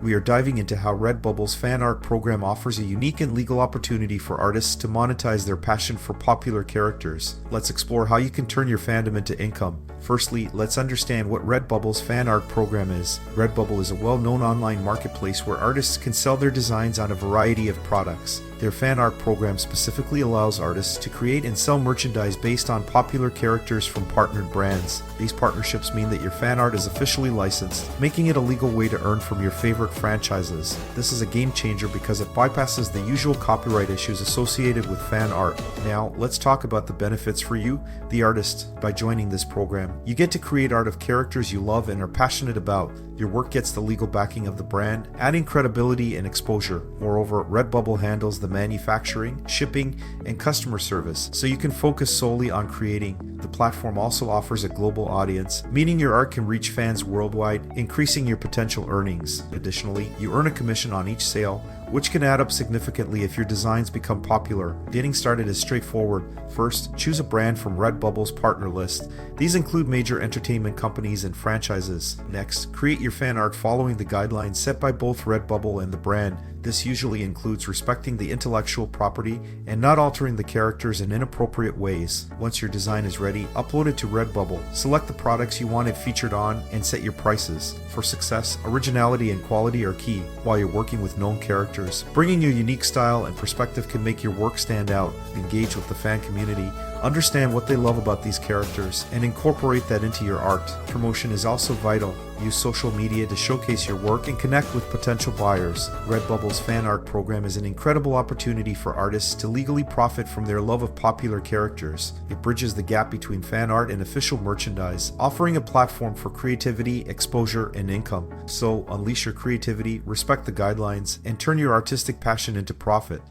we are diving into how Redbubble's fan art program offers a unique and legal opportunity for artists to monetize their passion for popular characters. Let's explore how you can turn your fandom into income. Firstly, let's understand what Redbubble's fan art program is. Redbubble is a well-known online marketplace where artists can sell their designs on a variety of products. Their fan art program specifically allows artists to create and sell merchandise based on popular characters from partnered brands. These partnerships mean that your fan art is officially licensed, making it a legal way to earn from your favorite franchises. This is a game changer because it bypasses the usual copyright issues associated with fan art. Now, let's talk about the benefits for you, the artist, by joining this program. You get to create art of characters you love and are passionate about. Your work gets the legal backing of the brand, adding credibility and exposure. Moreover, Redbubble handles the manufacturing, shipping, and customer service, so you can focus solely on creating. The platform also offers a global audience, meaning your art can reach fans worldwide, increasing your potential earnings. Additionally, you earn a commission on each sale, which can add up significantly if your designs become popular. Getting started is straightforward. First, choose a brand from Redbubble's partner list. These include major entertainment companies and franchises. Next, create your fan art following the guidelines set by both Redbubble and the brand. This usually includes respecting the intellectual property and not altering the characters in inappropriate ways. Once your design is ready, upload it to Redbubble. Select the products you want it featured on and set your prices. For success, originality and quality are key while you're working with known characters. Bringing your unique style and perspective can make your work stand out. Engage with the fan community, understand what they love about these characters, and incorporate that into your art. Promotion is also vital. Use social media to showcase your work and connect with potential buyers. Redbubble's fan art program is an incredible opportunity for artists to legally profit from their love of popular characters. It bridges the gap between fan art and official merchandise, offering a platform for creativity, exposure, and income. So, unleash your creativity, respect the guidelines, and turn your artistic passion into profit.